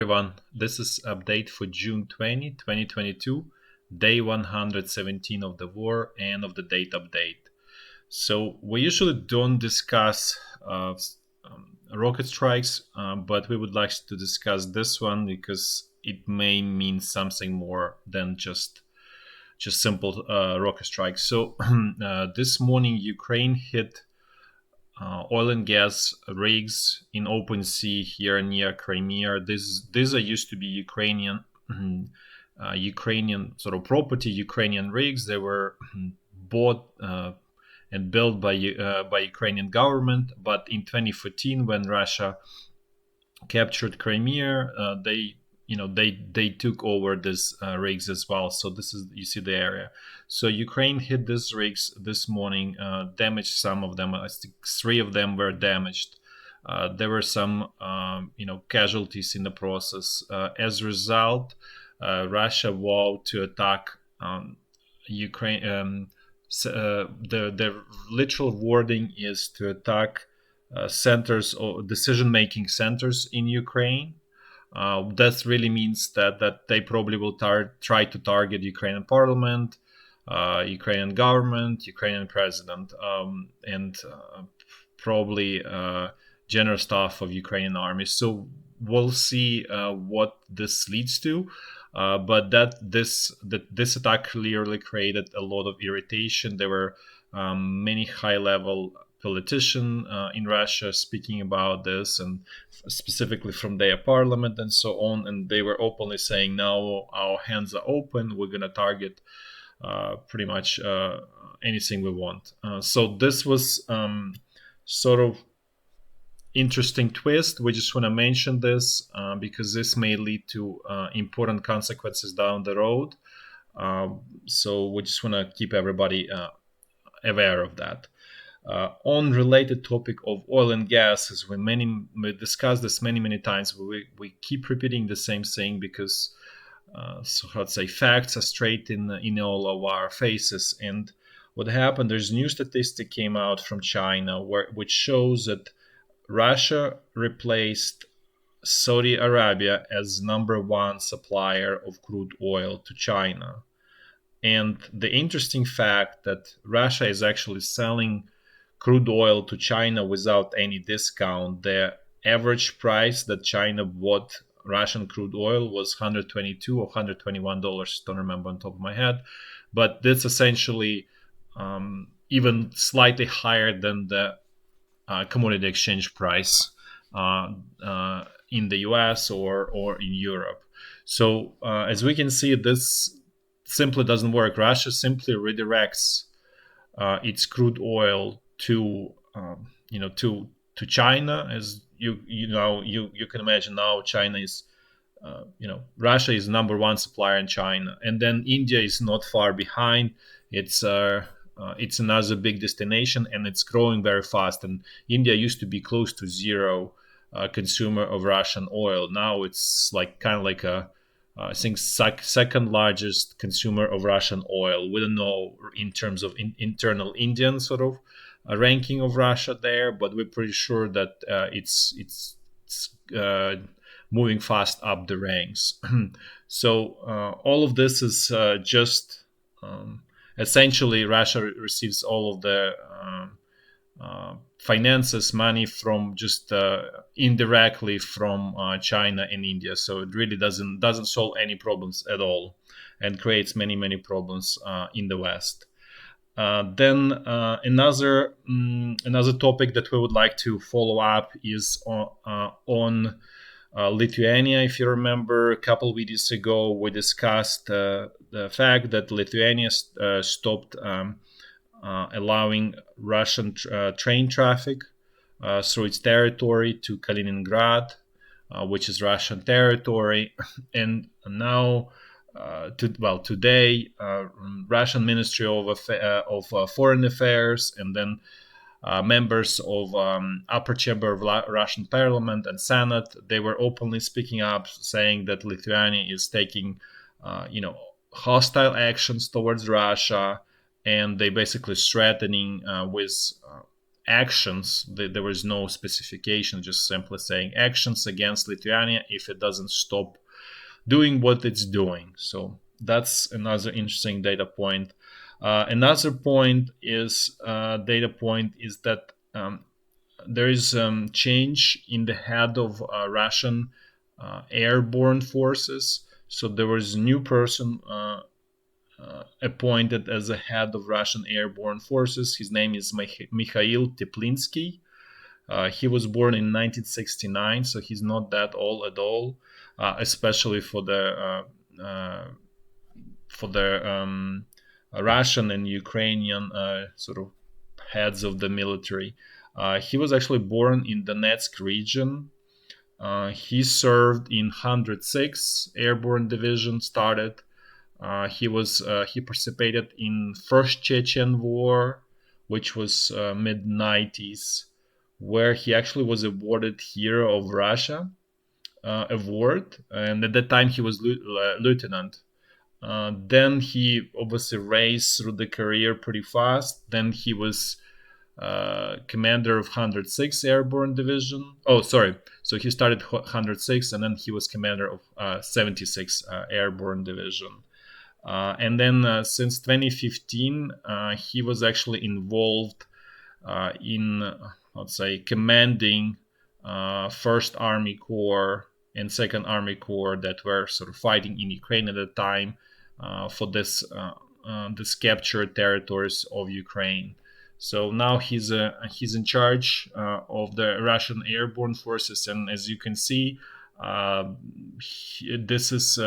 Everyone, this is update for June 20, 2022, day 117 of the war and of the date update. So we usually don't discuss rocket strikes, but we would like to discuss this one because it may mean something more than just simple rocket strikes. So this morning Ukraine hit oil and gas rigs in open sea here near Crimea. These are used to be Ukrainian sort of property, Ukrainian rigs. They were bought and built by Ukrainian government. But in 2014, when Russia captured Crimea, they took over these rigs as well. So this is, you see the area. So Ukraine hit these rigs this morning, damaged some of them. I think 3 of them were damaged. There were some casualties in the process. As a result, Russia vowed to attack Ukraine. The literal wording is to attack centers or decision-making centers in Ukraine. That really means that they probably will try to target Ukrainian parliament, Ukrainian government, Ukrainian president, and probably general staff of Ukrainian army. So we'll see what this leads to. But this attack clearly created a lot of irritation. There were many high-level politicians in Russia speaking about this, and specifically from their parliament and so on. And they were openly saying, "Now our hands are open. We're gonna target pretty much anything we want." So this was sort of interesting twist. We just want to mention this because this may lead to important consequences down the road. So we just want to keep everybody aware of that. On related topic of oil and gas, as we discussed this many times, we keep repeating the same thing because facts are straight in all of our faces. And what happened? There's new statistic came out from China which shows that Russia replaced Saudi Arabia as #1 supplier of crude oil to China. And the interesting fact that Russia is actually selling crude oil to China without any discount. The average price that China bought Russian crude oil was $122 or $121. Don't remember on top of my head, but that's essentially even slightly higher than the commodity exchange price in the US or in Europe. So as we can see, this simply doesn't work. Russia simply redirects its crude oil to China. As you can imagine now, China is Russia is #1 supplier in China, and then India is not far behind. It's another big destination, and it's growing very fast. And India used to be close to zero consumer of Russian oil. Now it's like I think second largest consumer of Russian oil. We don't know in terms of internal Indian sort of ranking of Russia there, but we're pretty sure that it's moving fast up the ranks. So all of this is just essentially Russia receives all of the finances, money from just indirectly from China and India. So it really doesn't solve any problems at all, and creates many problems in the West. Then another topic that we would like to follow up is on Lithuania. If you remember, a couple videos ago, we discussed the fact that Lithuania stopped allowing Russian train traffic through its territory to Kaliningrad, which is Russian territory. And now, today, Russian Ministry of Foreign Affairs and then members of upper chamber of Russian Parliament and Senate, they were openly speaking up, saying that Lithuania is taking, hostile actions towards Russia, and they basically threatening with actions. There was no specification, just simply saying actions against Lithuania if it doesn't stop doing what it's doing. So that's another interesting data point. Another data point is that there is change in the head of Russian airborne forces. So there was a new person appointed as the head of Russian airborne forces. His name is Mikhail Teplinsky. He was born in 1969, so he's not that old at all, especially for the Russian and Ukrainian sort of heads of the military. He was actually born in Donetsk region. He served in 106 Airborne Division. He participated in First Chechen War, which was mid 90s, where he actually was awarded Hero of Russia award, and at that time he was lieutenant. Then he obviously raised through the career pretty fast. Then he was commander of 106 Airborne Division. Oh, sorry. So he started 106, and then he was commander of 76 Airborne Division. And then since 2015, he was actually involved in, let's say, commanding First Army Corps and Second Army Corps that were sort of fighting in Ukraine at the time for this captured territories of Ukraine. So now he's in charge of the Russian airborne forces, and as you can see, this is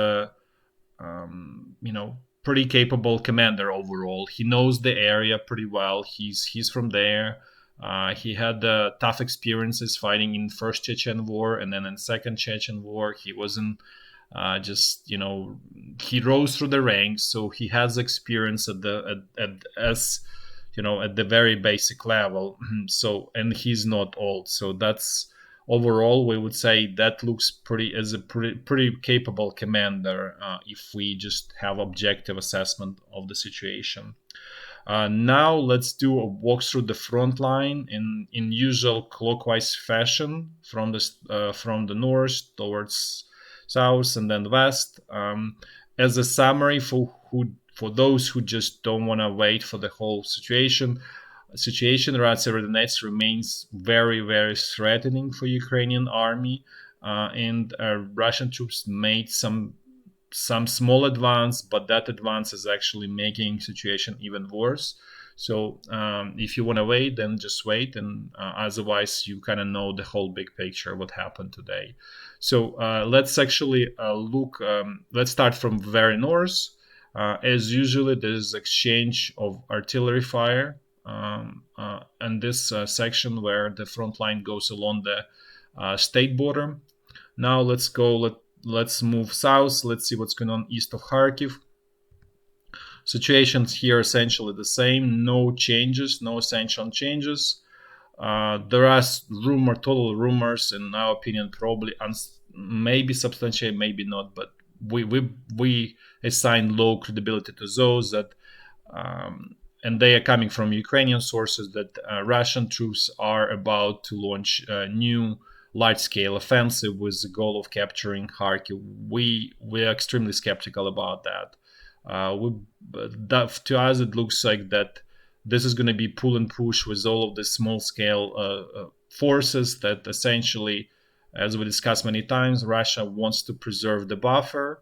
pretty capable commander overall. He knows the area pretty well. He's from there. He had tough experiences fighting in First Chechen War and then in Second Chechen War. He wasn't he rose through the ranks, so he has experience at the very basic level. So, and he's not old, so that's overall we would say that looks pretty capable commander if we just have objective assessment of the situation. Now let's do a walk through the front line in usual clockwise fashion from the north towards south and then west. As a summary for those who just don't want to wait for the whole situation around Severodonetsk remains very, very threatening for Ukrainian army, and Russian troops made some small advance, but that advance is actually making situation even worse. So if you want to wait, then just wait, and otherwise you kind of know the whole big picture what happened today. So let's actually look. Let's start from very north. As usually, there's exchange of artillery fire and this section where the front line goes along the state border. Now let's move south. Let's see what's going on east of Kharkiv. Situations here essentially the same. No changes, no essential changes. There are total rumors, in our opinion, probably maybe substantiated, maybe not, but we assign low credibility to those that, and they are coming from Ukrainian sources, that Russian troops are about to launch a new large-scale offensive with the goal of capturing Kharkiv. We are extremely skeptical about that. To us, it looks like that this is going to be pull and push with all of the small-scale forces that essentially, as we discussed many times, Russia wants to preserve the buffer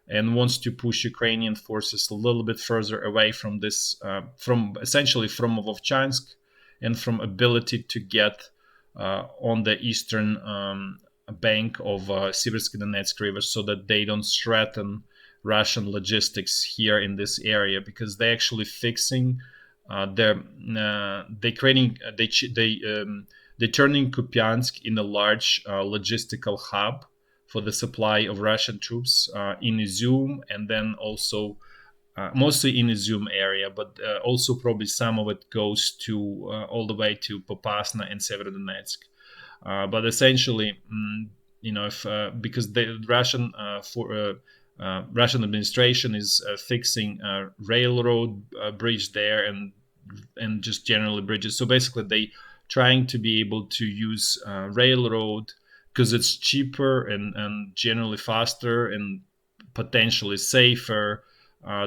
and wants to push Ukrainian forces a little bit further away from this, from Vovchansk and from ability to get on the eastern bank of Severodonetsk River, so that they don't threaten Russian logistics here in this area, because they're actually fixing they're turning Kupiansk in a large logistical hub for the supply of Russian troops in Izyum, and then also mostly in Izyum area, but also probably some of it goes to all the way to Popasna and Severodonetsk. But essentially, because the Russian administration is fixing a railroad bridge there and just generally bridges. So basically, they trying to be able to use railroad because it's cheaper and generally faster and potentially safer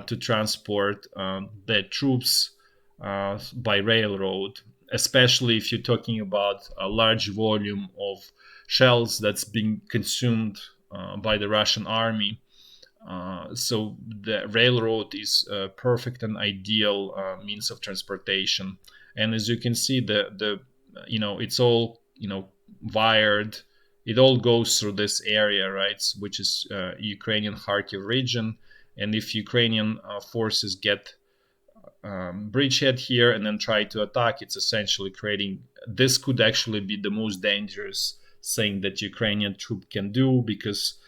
to transport their troops by railroad, especially if you're talking about a large volume of shells that's being consumed by the Russian army. So the railroad is a perfect and ideal means of transportation. And as you can see, the it's all wired. It all goes through this area, right, which is Ukrainian Kharkiv region. And if Ukrainian forces get bridgehead here and then try to attack, it's essentially creating. This could actually be the most dangerous thing that Ukrainian troop can do, because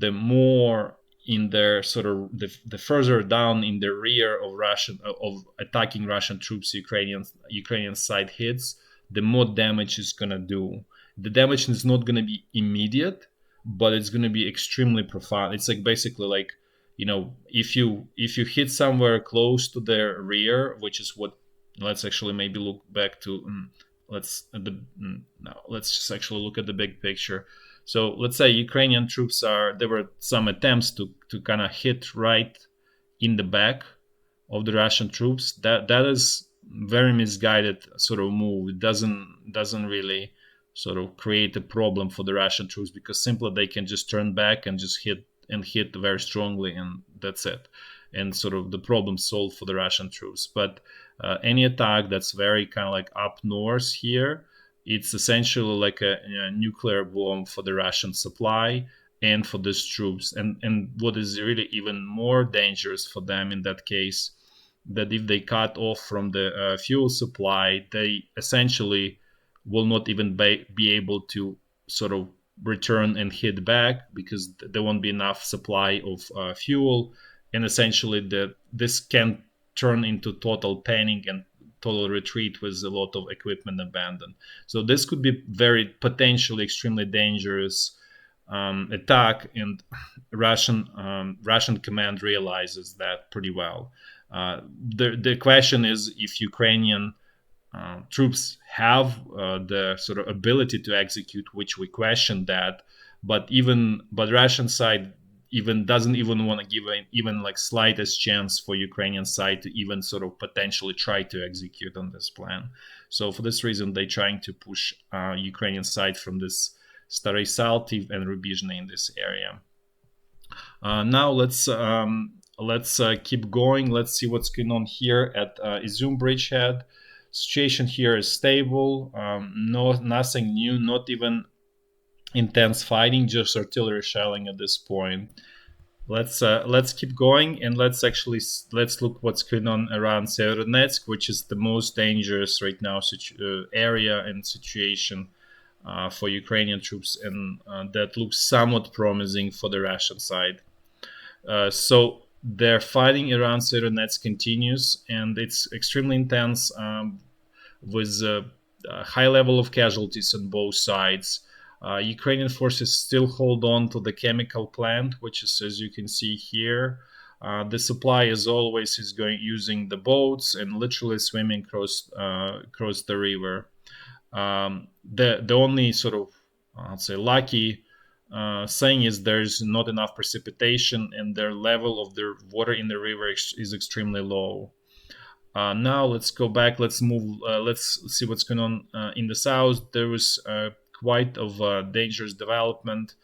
the more in their sort of the further down in the rear of attacking Russian troops Ukrainian side hits, the more damage it's gonna do. The damage is not gonna be immediate, but it's gonna be extremely profound. It's like basically like, if you hit somewhere close to their rear, which is what, let's actually maybe look back to let's just actually look at the big picture. So let's say Ukrainian troops there were some attempts to kind of hit right in the back of the Russian troops. That is very misguided sort of move. It doesn't really sort of create a problem for the Russian troops, because simply they can just turn back and just hit very strongly, and that's it. And sort of the problem solved for the Russian troops. But any attack that's very kind of like up north here, it's essentially like a nuclear bomb for the Russian supply and for these troops. And what is really even more dangerous for them in that case, that if they cut off from the fuel supply, they essentially will not even be able to sort of return and hit back, because there won't be enough supply of fuel. And essentially this can turn into total panic and total retreat with a lot of equipment abandoned. So this could be very potentially extremely dangerous attack, and Russian command realizes that pretty well. The question is if Ukrainian troops have the sort of ability to execute, which we question that, but Russian side even doesn't even want to give even like slightest chance for Ukrainian side to even sort of potentially try to execute on this plan. So for this reason, they're trying to push Ukrainian side from this Starый Saltiv and Rubizhne in this area. Now let's keep going. Let's see what's going on here at Izyum bridgehead. Situation here is stable. Nothing new, not even intense fighting, just artillery shelling at this point. Let's keep going, and let's look what's going on around Severodonetsk, which is the most dangerous right now area and situation for Ukrainian troops, and that looks somewhat promising for the Russian side. So their fighting around Severodonetsk continues, and it's extremely intense, with a high level of casualties on both sides. Ukrainian forces still hold on to the chemical plant, which is, as you can see here. The supply, as always, is using the boats and literally swimming across the river. The only sort of, I'd say, lucky thing is there's not enough precipitation, and their level of the water in the river is extremely low. Now let's go back. Let's move. Let's see what's going on in the south. There was quite of a dangerous development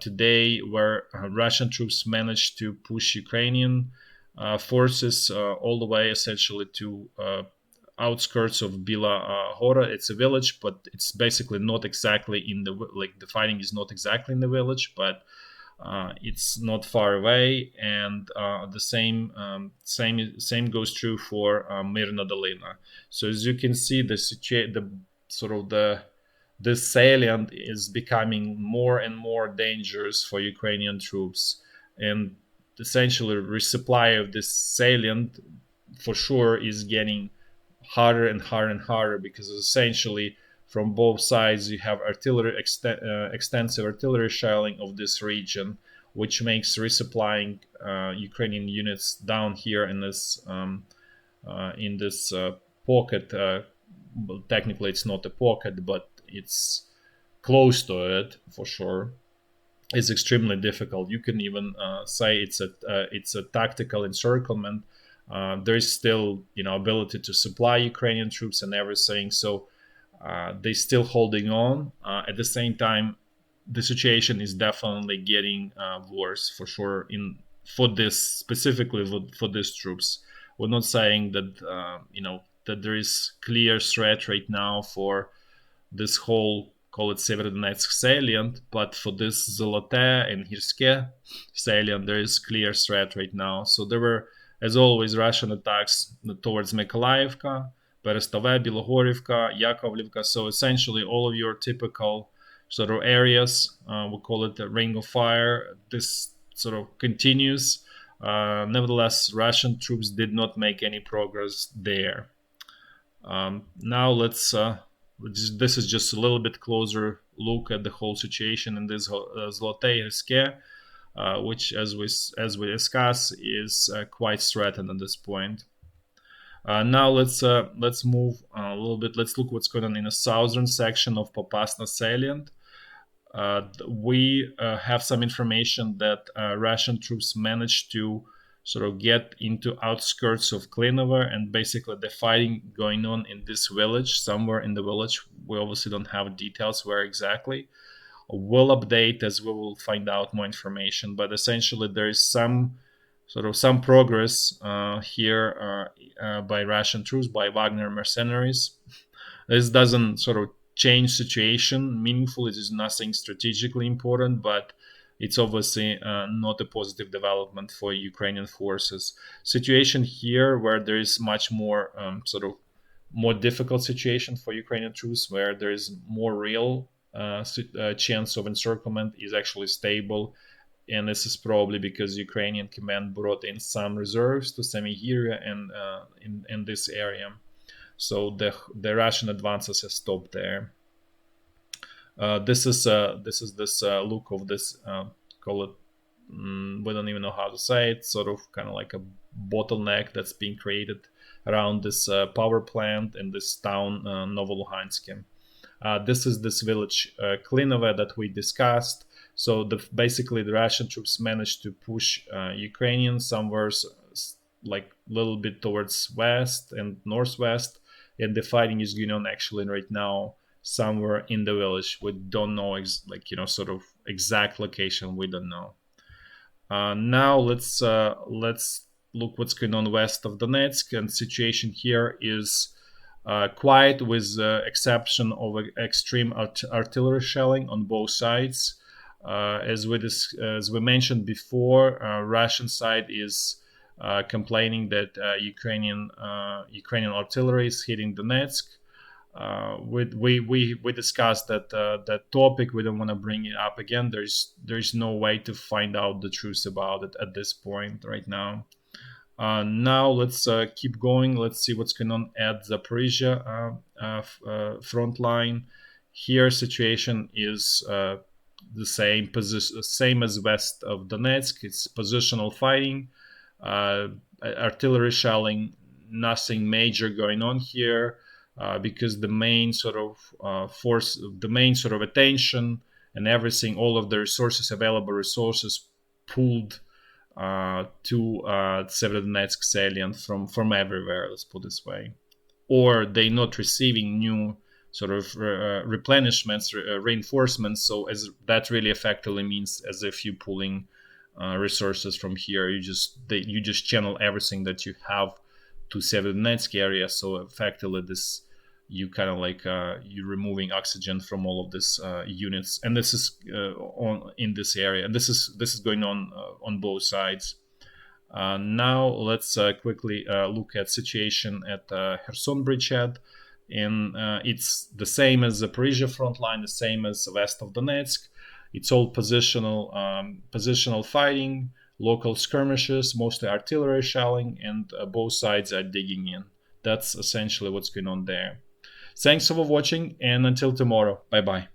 today, where Russian troops managed to push Ukrainian forces all the way essentially to outskirts of Bila. Gora. It's a village, but it's basically not exactly in the fighting is not exactly in the village, but it's not far away. And the same goes true for Myrna Dolyna. So as you can see, this salient is becoming more and more dangerous for Ukrainian troops, and essentially resupply of this salient for sure is getting harder and harder and harder, because essentially from both sides you have extensive artillery shelling of this region, which makes resupplying Ukrainian units down here in this pocket well, technically it's not a pocket, but it's close to it for sure. It's extremely difficult. You can even say it's a tactical encirclement. There is still ability to supply Ukrainian troops and everything, so they're still holding on. At the same time, the situation is definitely getting worse for sure. For this specifically for these troops, we're not saying that that there is clear threat right now for this whole, call it Severodonetsk salient, but for this Zolote and Hirske salient, there is clear threat right now. So there were, as always, Russian attacks towards Mykolaiivka, Berestove, Bilogorivka, Yakovlivka. So essentially all of your typical sort of areas, we call it the ring of fire. This sort of continues. Nevertheless, Russian troops did not make any progress there. Now let's this is just a little bit closer look at the whole situation in this Zlote which, as we discuss, is quite threatened at this point. Now let's move a little bit. Let's look what's going on in the southern section of Popasna salient. We have some information that Russian troops managed to sort of get into outskirts of Klynove, and basically the fighting going on in this village, somewhere in the village. We obviously don't have details where exactly. We'll update as we will find out more information, but essentially there is some progress here by Russian troops, by Wagner mercenaries. This doesn't sort of change situation meaningfully. It is nothing strategically important, but it's obviously not a positive development for Ukrainian forces. Situation here where there is much more more difficult situation for Ukrainian troops, where there is more real chance of encirclement, is actually stable. And this is probably because Ukrainian command brought in some reserves to Semihirya and in this area. So the Russian advances have stopped there. This is this look of this, call it, we don't even know how to say it, sort of kind of like a bottleneck that's being created around this power plant in this town, Novoluhansk. This is this village Klynove that we discussed. So basically the Russian troops managed to push Ukrainians somewhere like a little bit towards west and northwest, and the fighting is going on actually right now somewhere in the village. We don't know sort of exact location. We don't know. Now let's look what's going on west of Donetsk, and situation here is quiet, with exception of extreme artillery shelling on both sides. As we mentioned before, Russian side is complaining that Ukrainian artillery is hitting Donetsk. We discussed that topic. We don't want to bring it up again. There's no way to find out the truth about it at this point right now. Now let's keep going. Let's see what's going on at Zaporizhia front line. Here situation is the same as west of Donetsk. It's positional fighting, artillery shelling, nothing major going on here. Because the main sort of attention and everything, all of the available resources, pulled to Severodonetsk salient from everywhere. Let's put it this way, or they're not receiving new sort of replenishments, reinforcements. So as that really effectively means as if you're pulling resources from here, you just channel everything that you have to Severodonetsk area. So effectively you kind of like you're removing oxygen from all of these units, and this is in this area, and this is going on both sides. Now let's quickly look at situation at Kherson bridgehead, and it's the same as the Zaporizhia front line, the same as west of Donetsk. It's all positional fighting, local skirmishes, mostly artillery shelling, and both sides are digging in. That's essentially what's going on there. Thanks for watching, and until tomorrow, bye bye.